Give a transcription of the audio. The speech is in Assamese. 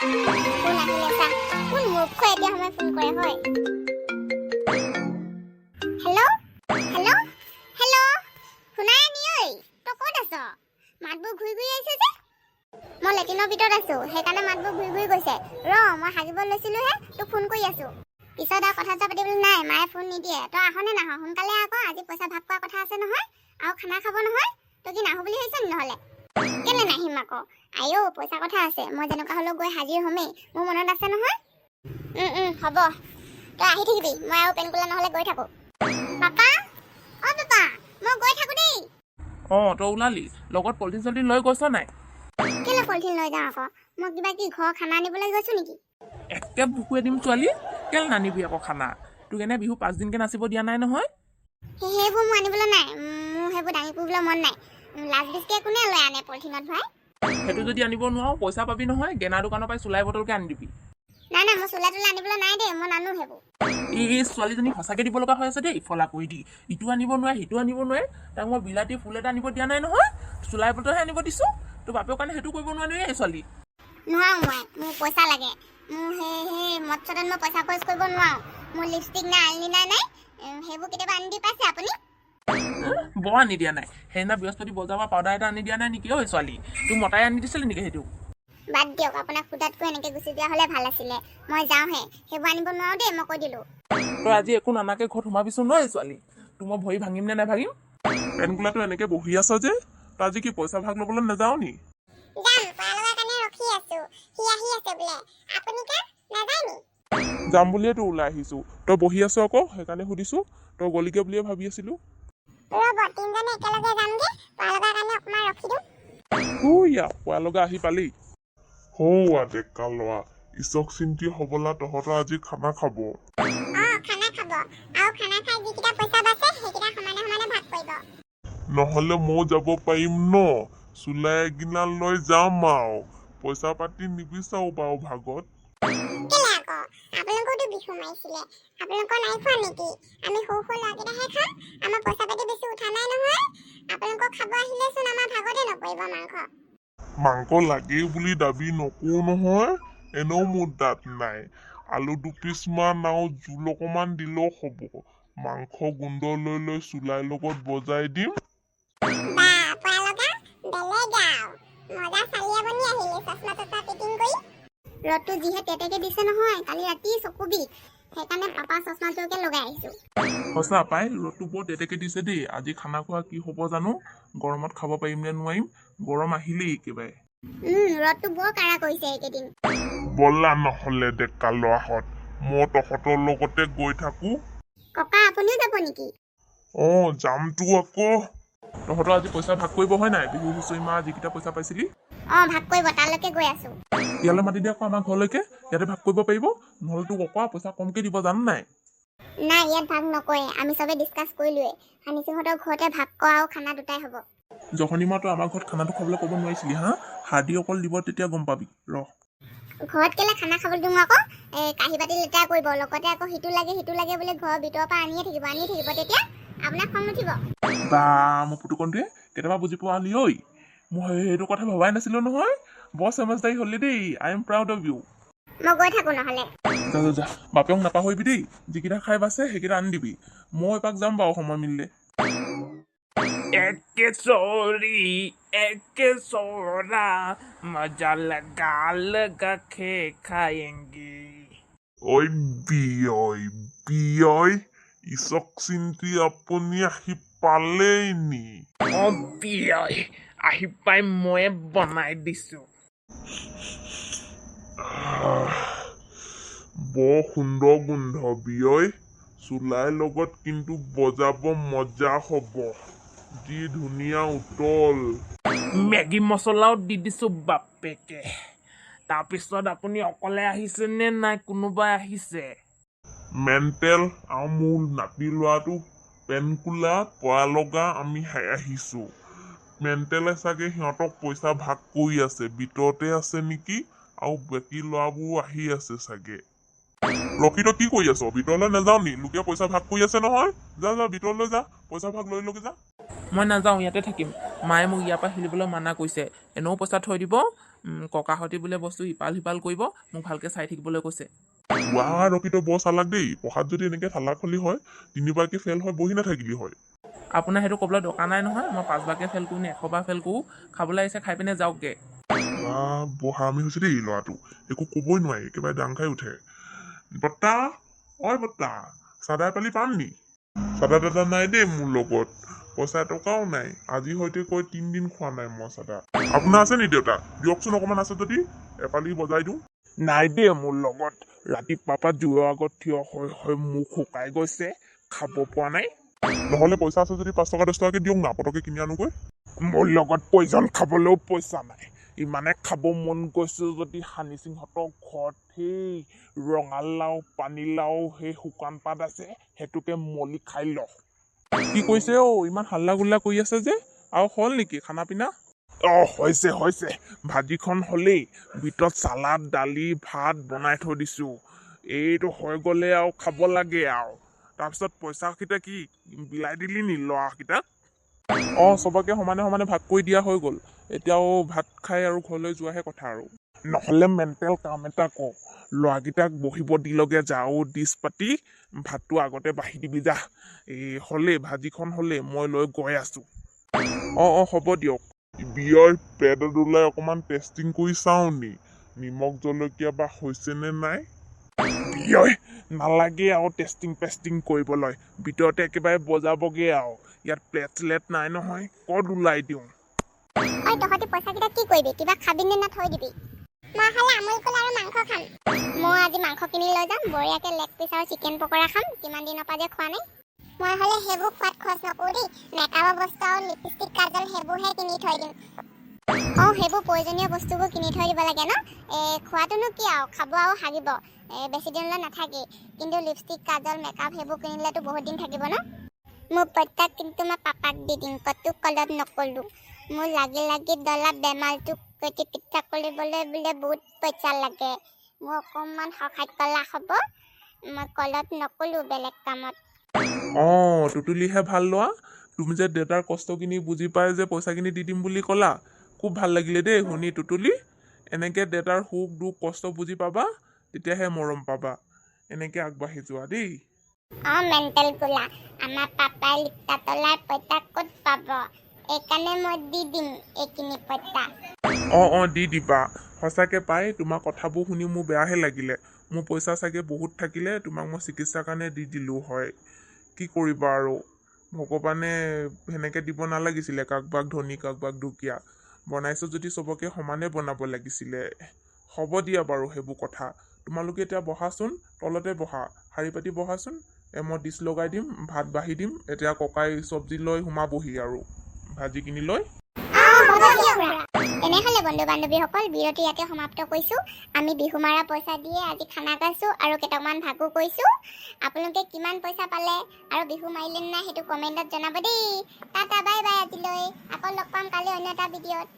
কোন আহিলে চা কোন মূৰ্খ এতিয়া সময় ফোন কৰে হয় হেল্ল' হেল্ল' হেল্ল' শুনাই নি ঐ তই ক'ত আছ মাতবোৰ ঘূৰি ঘূৰি আহিছে যে মই লেটিনৰ ভিতৰত আছো সেইকাৰণে মাতবোৰ ঘূৰি ঘূৰি গৈছে মই হাগিব লৈছিলোহে তোক ফোন কৰি আছো পিছত আৰু কথা পাতিবলৈ নাই মায়ে ফোন নিদিয়ে তই আহনে নাহ সোনকালে আকৌ আজি পইচা ভাগ কৰা কথা আছে নহয় আৰু খানা খাব নহয় তই কি নাহো বুলি ভাবিছ নহ'লে কেলে নাহিম আকৌ আইও পইচা কথা আছে মই যেনেকুৱা হ'লেও গৈ হাজিৰ হ'মেই মোৰ মনত আছে নহয় হ'ব তই আহি থাকিবি মই আৰু পেনকুলা নহ'লে গৈ থাকো পাপা অ পাপা মই গৈ থাকো দেই তই ওলালি লগত পলিথিন চলিথিন লৈ গৈছ নাই কেলে পলিথিন লৈ যাওঁ আকৌ মই কিবা কি ঘৰ খানা আনিবলৈ গৈছো নেকি একে বুকুৱে দিম ছোৱালী কেলে নানিবি আকৌ খানা তোক এনে বিহু 5 দিনকে নাচিব দিয়া নাই নহয় সেইবোৰ মোৰ আনিবলৈ নাই মোৰ সেইবোৰ দাঙি ফুৰিবলৈ মন নাই লাজ বিচকে কোনে লৈ আনে পলিথিনত ভৰাই সেইটো যদি আনিব নোৱাৰো পইচা পাবি নহয় গেনা দোকানৰ পৰাই চুলাই বটলকে আনি দিবি নাই মই চোলা তোলা আনিবলৈ নাই দেই মই নানো সেইবোৰ এই ছোৱালীজনী সঁচাকে দিব লগা হৈ আছে দেই ফলা কৰি দি ইটো আনিব নোৱাৰে সিটো আনিব নোৱাৰে তাক মই বিলাতী ফুল এটা আনিব দিয়া নাই নহয় চুলাই বটলহে আনিব দিছো তোৰ বাপেৰ কাৰণে সেইটো কৰিব নোৱাৰি এই ছোৱালী নোৱাৰো মই মোৰ পইচা লাগে মোৰ সেই মদ চদত মই পইচা খৰচ কৰিব নোৱাৰো মোৰ লিপষ্টিক নাই আইলিনাৰ নাই সেইবোৰ কেতিয়াবা আনি দি পাইছে আপুনি বৰ আনি দিয়া নাই সেইদিনা বৃহস্পতি বজাৰৰ পৰা পাউডাৰ এটা আনি দিয়া নাই নেকি ঐ ছোৱালী তোক মতাই আনি দিছিলে নেকি সেইটো বাদ দিয়ক আপোনাক সুধাতকৈ এনেকে গুচি দিয়া হ'লে ভাল আছিলে মই যাওঁহে সেইবোৰ আনিব নোৱাৰো দেই মই কৈ দিলো তই আজি একো নানাকে ঘৰত সোমাবিচোন ন ছোৱালী তোৰ মই ভৰি ভাঙিম নে নাভাঙিম পেনকুলাটো এনেকে বহি আছ যে তই আজি কি পইচা ভাগ ল'বলৈ নাযাও নি যাম বুলিয়ে তো ওলাই আহিছো তই বহি আছ আকৌ সেইকাৰণে সুধিছো তই গলিকে বুলিয়ে ভাবি আছিলো পোৱা লগা আহি পালি হৌৱা ডেকা ল'ৰা ইচক চিন্তি হবলা তহঁতৰ আজি খানা খাব নহলে ময়ো যাব পাৰিম ন চুলাই এগিনা লৈ যাম আৰু পইচা পাতি নিবিচাৰো বাৰু ভাগত মাংস লাগেই বুলি দাবী নকৰো নহয় এনেও মোৰ দাঁত নাই আলু 2 পিচ মান আৰু জোল অকমান দিলেও হ'ব মাংস গুণ্ড লৈ চুলাই লগত বজাই দিম ৰদটো যিহে তেতেকে দিছে নহয় কালি ৰাতি চকু বিষ সেইকাৰণে পাপা চশমাযোৰকে লগাই আহিছো সঁচা পাই ৰ'দটো বৰ তেতেকে দিছে দেই আজি খানা খোৱা কি হ'ব জানো গৰমত খাব পাৰিম নে নোৱাৰিম গৰম আহিলেই একেবাৰে ৰদটো বৰ কাৰা কৰিছে এইকেইদিন বলা নহলে ডেকা ল'ৰাহঁত মই তহঁতৰ লগতে গৈ থাকো ককা আপুনিও যাব নেকি যামতো আকৌ তহঁতৰ আজি পইচা ভাগ কৰিব হয় নাই বিহু হুঁচৰি মাৰা যিকেইটা পইচা পাইছিলি ভাগ কৰিব তালৈকে গৈ আছো ইয়ালৈ মাতি দিয়া আকৌ আমাৰ ঘৰলৈকে ইয়াতে ভাগ কৰিব পাৰিব নহ'লে তোক অকৰা পইচা কমকে দিব জানো নাই নাই ইয়াত ভাগ নকৰে আমি চবে ডিছকাছ কৰিলোৱে হানিচিহঁতৰ ঘৰতে ভাগ কৰা আৰু খানা দুটাই হ'ব জখনি মাহ তই আমাৰ ঘৰত খানাটো খাবলৈ ক'ব নোৱাৰিছিলি হা হাৰ্দি অকল দিব তেতিয়া গম পাবি ঘৰত কেলে খানা খাবলৈ দিওঁ আকৌ কাঁহী বাতি লেতেৰা কৰিব লগতে আকৌ সিটো লাগে বোলে ঘৰৰ ভিতৰৰ পৰা আনিয়ে থাকিব তেতিয়া আপোনাক খং নুঠিব বা মোৰ পুতুকণটোৱে কেতিয়াবা বুজি পোৱা হলি ঐ মই সেইটো কথা ভবাই নাছিলো নহয় বৰ চেমজদাৰী হ'লি দেই I am proud of you মই গৈ থাকো নহ'লে যা বাপেক নাপাহৰিবি দেই যিকেইটা খাই বাছে সেইকেইটা আনি দিবি মই এপাক যাম বাৰু সময় মিলিলে একে চোৰা মজা লগা খে খায়েংগে ঐ বিয়ই ইচক চিন্তি আপুনি আহি পালেই নি বিয়াই আহি পাই ময়ে বনাই দিছো বৰ সুন্দৰ গোন্ধ বিয়ই চুলাই লগত কিন্তু বজাব মজা হ'ব যি ধুনীয়া উতল মেগী মছলাও দি দিছো বাপেকে তাৰপিছত আপুনি অকলে আহিছে নে নাই কোনোবাই আহিছে মেণ্টেল আৰু মোৰ নাতি ল'ৰাটো পেনকুলা পৰা লগা আমি আহিছো মেণ্টেলে চাগে সিহঁতক পইচা ভাগ কৰি আছে ভিতৰতে আছে নেকি আৰু বাকী ল'ৰাবোৰ আহি আছে চাগে ৰকি তই কি কৰি আছ ভিতৰলৈ নাযাওঁ নি লোকে পইচা ভাগ কৰি আছে নহয় যা ভিতৰলৈ যা পইচা ভাগ লৈ লগে যা মই নাযাওঁ ইয়াতে থাকিম মায়ে মোক ইয়াৰ পৰা হিলিবলৈ মানা কৰিছে। এনেও পইচা থৈ দিব, ককাহঁতি বোলে বস্তু ইপাল সিপাল কৰিব, মোক ভালকৈ চাই থাকিবলৈ কৈছে। ৱাহ ৰকি তই বৰ চালাক দেই। পঢ়াত যদি এনেকে চালাক হলি হয় 3বাৰকে ফেইল হয় বহি নাথাকিলি হয়। আপোনাৰ সেইটো ক'বলৈ দৰকাৰ নাই নহয়। মই 5বাৰকৈ ফেইল কৰোঁ নে 100বাৰ ফেইল কৰোঁ, খাবলৈ আহিছে খাই পিনে যাওকগৈ। বৰ হাৰামি হৈছে দেই ল'ৰাটো, একো ক'বই নোৱাৰি, একেবাৰে ডাং খাই উঠে। বৰ্তা, ঐ বৰ্তা, চাদা এপালি পাম নি? চাদা দাদা নাই দেই মোৰ লগত, পইচা এটকাও নাই। আজি হয়তো কৈ 3 দিন খোৱা নাই মই চাদা। আপোনাৰ আছে নি দেউতা? দিয়কচোন অকণমান আছে যদি এপালি বজাই দিওঁ। নাই দেই মোৰ লগত, ৰাতিপুৱাৰ পৰা জুইৰ আগত থিয় হৈ হৈ মুখ শুকাই গৈছে, খাব পোৱা নাই। নহ'লে পইচা আছে যদি 5 টকা 10 টকাকে দিয়ক না, পটকে কিনি আনোগৈ। মোৰ লগত পইজন খাবলৈও পইচা নাই। ইমানে খাব মন গৈছে যদি হানি সিংহঁতৰ ঘৰত সেই ৰঙালাও পানীলাও সেই শুকান পাত আছে, সেইটোকে মলি খাই ল। কি কৈছে ইমান হাল্লা গোল্লা কৰি আছে যে? আৰু হ'ল নেকি খানা পিনা? হৈছে ভাজিখন হ'লেই, ভিতৰত চালাড দালি ভাত বনাই থৈ দিছো। এইটো হৈ গ'লে আৰু খাব লাগে আৰু। তাৰপিছত পইচাকেইটা কি বিলাই দিলি নি ল'ৰাকেইটাক? চবকে সমানে সমানে ভাগ কৰি দিয়া হৈ গ'ল। এতিয়াও ভাত খাই আৰু ঘৰলৈ যোৱাহে কথা আৰু। নহ'লে মেণ্টেল কাম এটা কওঁ, ল'ৰাকেইটাক বহিব দি লগে যাও, ডিছ পাতি ভাতটো আগতে বাঢ়ি দিবি যা। হ'লেই ভাজিখন হ'লেই, মই লৈ গৈ আছো। হ'ব দিয়ক। বিয়ৰ পেডত ওলাই অকণমান টেষ্টিং কৰি চাওঁ নি, নিমখ জলকীয়া বা হৈছে নে নাই। বিয়য় নালাগে আৰু টেষ্টিং কৰিবলৈ, ভিতৰতে একেবাৰে বজাবগে আৰু। ইয়াত প্লেট চিলেট নাই নহয়, ক'ত ওলাই দিওঁ। ঐ তহঁতি পইচাকেইটা কি কৰিবি? কিবা খাবি নে না থৈ দিবি? মই খালে আমুল কুল আৰু মাংস খাম। মই আজি মাংস কিনি লৈ যাম, বঢ়িয়াকে লেগ পিচ আৰু চিকেন পকৰা খাম, কিমান দিনৰ পৰা যে খোৱা নাই। মই হ'লে সেইবোৰ খোৱাত খৰচ নকৰোঁ দেই, মেকআপৰ বস্তু আৰু লিপষ্টিক কাজল সেইবোৰহে কিনি থৈ দিম। সেইবোৰ প্ৰয়োজনীয় বস্তুবোৰ কিনি থৈ দিব লাগে ন। খোৱাটোনো কি আৰু, খাব আৰু হাগিব, বেছি দিনলৈ নাথাকেই। কিন্তু লিপষ্টিক কাজল মেকআপ সেইবোৰ কিনিলেতো বহুত দিন থাকিব ন। মোৰ প্ৰত্যেক কিন্তু মই পাপাক দি দিম, কতো কলত নকলোঁ। মোৰ লাগি ডলা বেমাৰটো চিকিৎসা কৰিবলৈ বোলে বহুত পইচা লাগে। মোৰ অকণমান সহায় কলা হ'ব, মই কলত নকলোঁ বেলেগ কামত। টুটুলিহে ভাল লোৱা। তুমি যে দেউতাৰ কষ্টখিনি বুজি পাই যে পইচাখিনি দি দিম বুলি ক'লা, খুব ভাল লাগিলে দেই শুনি টুটুলি। এনেকে দেউতাৰ সুখ দুখ কষ্ট বুজি পাবা, তেতিয়াহে মৰম পাবা। এনেকে আগবাঢ়ি যোৱা দেই। মেণ্টেল গোলা, আমাৰ পাপাই লিখা তলাৰ পইচা ক'ত পাব? এইকাৰণে মই দি দিম এইখিনি পইচা। দি দিবা। সঁচাকে পাই, তোমাৰ কথাবোৰ শুনি মোৰ বেয়াহে লাগিলে। মোৰ পইচা চাগে বহুত থাকিলে তোমাক মই চিকিৎসাৰ কাৰণে দি দিলো হয়। কি কৰিবা আৰু, ভগৱানে সেনেকে দিব নালাগিছিলে, কাকবাক ধনী কাকবাক দুখীয়া বনাইছো যদি চবকে সমানে বনাব লাগিছিলে। হ'ব দিয়া বাৰু সেইবোৰ কথা। তোমালোকে এতিয়া বহাচোন, তলতে বহা, শাৰী পাতি বহাচোন। মই ডিছ লগাই দিম, ভাত বাঢ়ি দিম। এতিয়া ককাই চব্জি লৈ সোমাবহি আৰু ভাজি কিনি লৈ। তেনেহ'লে বন্ধু বান্ধৱীসকল, বিৰতি ইয়াতে সমাপ্ত কৰিছোঁ। আমি বিহু মাৰা পইচা দিয়ে আজি খানা খাইছোঁ আৰু কেইটামান ভাগো কৰিছোঁ। আপোনালোকে কিমান পইচা পালে আৰু বিহু মাৰিলে নাই সেইটো কমেণ্টত জনাব দেই। টাটা বাই বাই আজিলৈ, আকৌ লগ পাম কালি অন্য এটা ভিডিঅ'ত।